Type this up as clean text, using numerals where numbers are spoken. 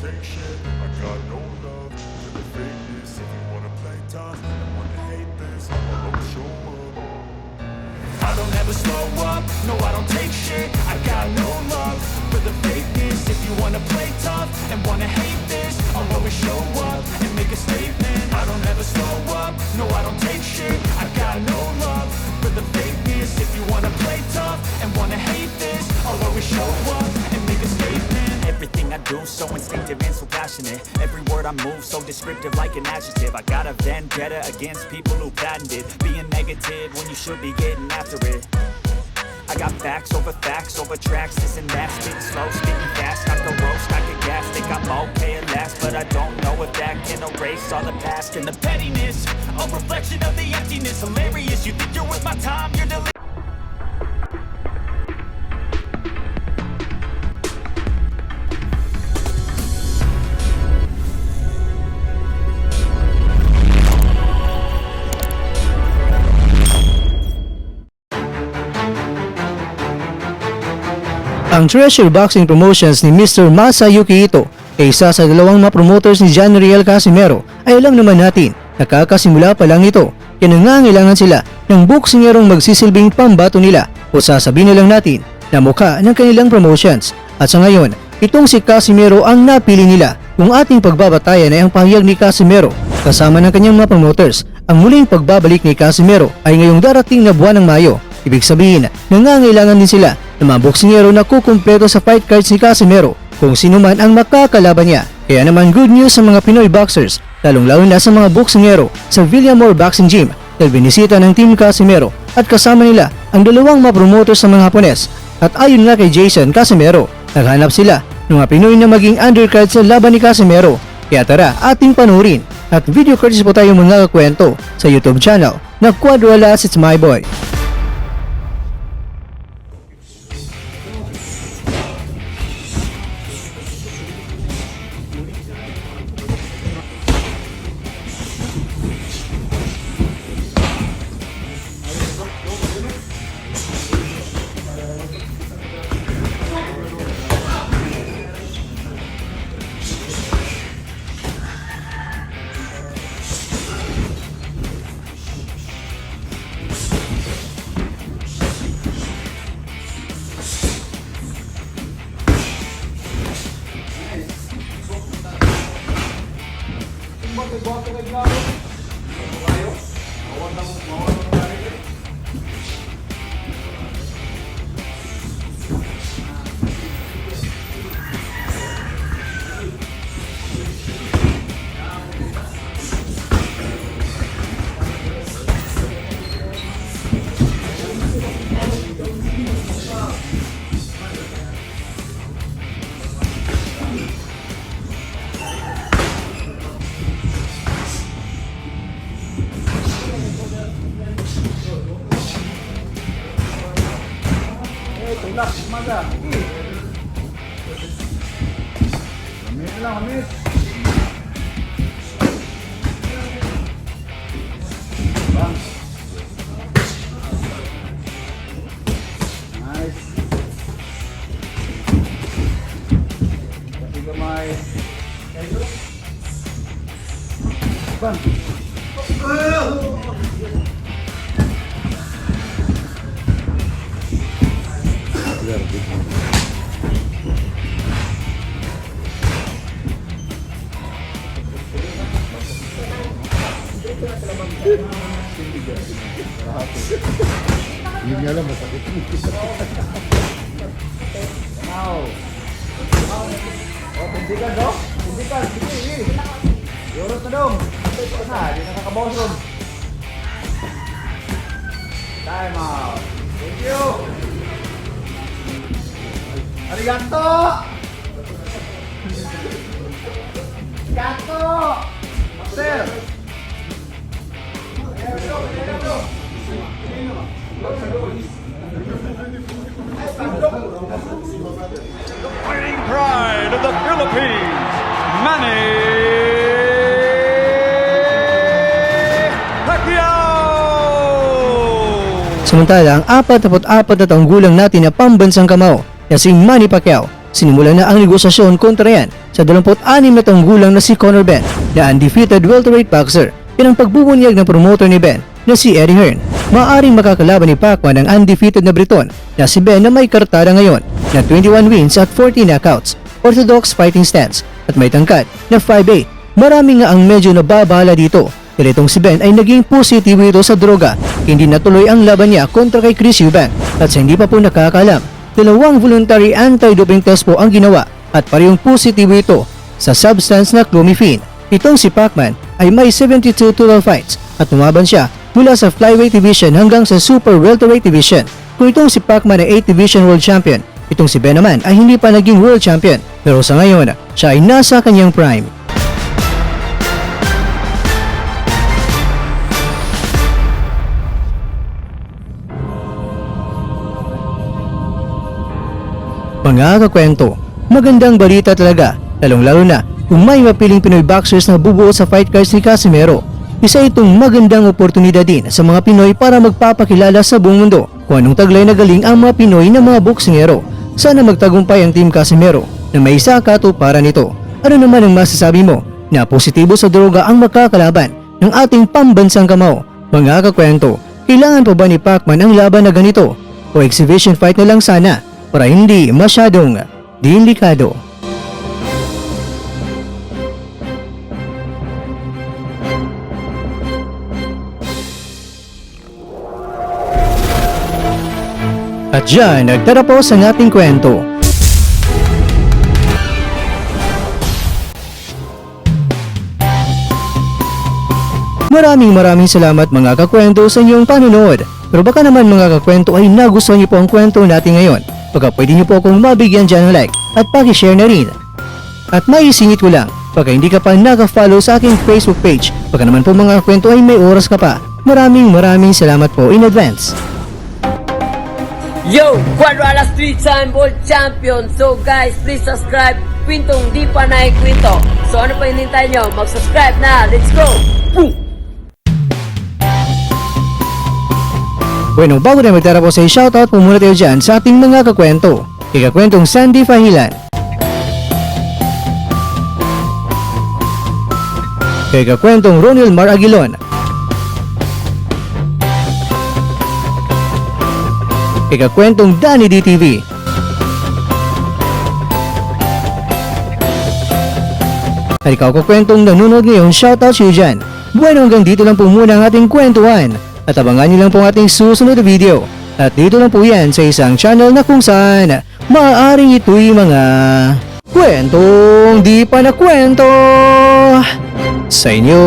take shit. I got no love for the fakeness. If you wanna play tough and wanna hate this, I'll always show up. I don't ever slow up, no I don't take shit. I got no love for the fakeness. If you wanna play tough and wanna hate this, I'll always show up and make a statement. I don't ever slow up, no I don't take shit. I got no love for the fakeness. If you wanna play tough and wanna hate this, I'll always show up and make a statement. Everything I do so instinctive and so passionate. Every word I move so descriptive like an adjective. I got a vendetta against people who patented being negative when you should be getting after it. I got facts over tracks, this and that. Spitting slow, spitting fast, I can roast, I can gas. Think I'm okay at last, but I don't know if that can erase all the past. And the pettiness, a reflection of the emptiness. Hilarious, you think you're worth my time, you're delirious. Ang Treasure Boxing Promotions ni Mr. Masayuki Ito ay isa sa dalawang mga promoters ni John Riel Casimero ay alam naman natin nakakasimula pa lang nito kaya nangangailangan sila ng boksingerong magsisilbing pambato nila o sasabihin na lang natin na mukha ng kanilang promotions. At sa ngayon, itong si Casimero ang napili nila kung ating pagbabatayan ay ang pahayag ni Casimero kasama ng kanyang mga promoters. Ang muling pagbabalik ni Casimero ay ngayong darating na buwan ng Mayo. Ibig sabihin, nangangailangan din sila ng mga boksingero na kukumpleto sa fight cards ni Casimero kung sino man ang makakalaban niya. Kaya naman good news sa mga Pinoy boxers, lalong-lalo na sa mga boksingero sa Villamor Boxing Gym dahil binisita ng Team Casimero at kasama nila ang dalawang mga promoters sa mga Hapones. At ayon nga kay Jason Casimero, naghanap sila ng mga Pinoy na maging undercard sa laban ni Casimero. Kaya tara, ating panurin at video courtesy po tayo mga kakwento sa YouTube channel na Quadralas It's My Boy. Tulak, umaga. Hamid lang, hamid. Bang. Nice. Pati kamay. Bang. Hindi niya alam, masakit. Wow. Oh, pindikan dong. Pindikan. Sige. Yorot na dong. Ito na, hindi nakakabawas ron. Time out. Thank you. Arigato. Arigato. Master. Fighting pride of the Philippines, Manny Pacquiao! Samantala, ang 44 na taong gulang natin na pambansang kamao na si Manny Pacquiao, sinimulan na ang negosasyon kontra yan sa 26 na taong gulang na si Conor Benn na undefeated welterweight boxer. Yan ang pagbubunyag ng promoter ni Benn na si Eddie Hearn. Maaaring makakalaban ni Pacman ang undefeated na Briton na si Benn na may kartada ngayon na 21 wins at 40 knockouts, orthodox fighting stance at may tangkad na 5'8". Marami nga ang medyo nababala dito dahil itong si Benn ay naging positibo ito sa droga. Hindi natuloy ang laban niya kontra kay Chris Eubank at sa hindi pa po nakakaalam, 2 voluntary anti-doping test po ang ginawa at parehong positibo ito sa substance na clomiphene. Itong si Pacman ay may 72 total fights at tumaban siya mula sa flyweight division hanggang sa super welterweight division. Kung itong si Pacman ay 8 division world champion, itong si Benn naman ay hindi pa naging world champion pero sa ngayon siya ay nasa kanyang prime. Mga kakwento, magandang balita talaga, lalong-lalo na kung may mapiling Pinoy boxers na bubuo sa fight cards ni Casimero. Isa itong magandang oportunidad din sa mga Pinoy para magpapakilala sa buong mundo kung anong taglay na galing ang mga Pinoy na mga boksingero. Sana magtagumpay ang Team Casimero na may isa katuparan nito. Ano naman ang masasabi mo na positibo sa droga ang makakalaban ng ating pambansang kamao? Mga kakwento, kailangan pa ba ni Pacman ang laban na ganito? O exhibition fight na lang sana para hindi masyadong delikado? At dyan, nagtatapos ang ating kwento. Maraming salamat mga kakwento sa inyong panunood. Pero baka naman mga kakwento ay nagustuhan niyo po ang kwento natin ngayon. Baka pwede niyo po akong mabigyan dyan ng like at paki-share na rin. At maisingit ko lang, baka hindi ka pa naka-follow sa aking Facebook page, baka naman po mga kakwento ay may oras ka pa. Maraming salamat po in advance. Yo, Cuadro Alas 3-time world champion. So guys, please subscribe. Quintong di pa Quinto. So ano pa hinintay nyo? Mag-subscribe na. Let's go! Boom! Bueno, bago na magtatapos ay shoutout po muna tayo dyan sa ating mga kakwento. Kay kakwentong Sandy Fahilan, kay kakwentong Ronil Mar Aguilon, kay kakwentong Danny DTV, at ikaw kakwentong nanonood ngayon, shoutout sa iyo dyan. Bueno, hanggang dito lang po muna ang ating kwentuhan. At abangan nyo lang po ang ating susunod na video. At dito lang po yan sa isang channel na kung saan maaaring ito'y mga kwentong di pa na kwento sa inyo.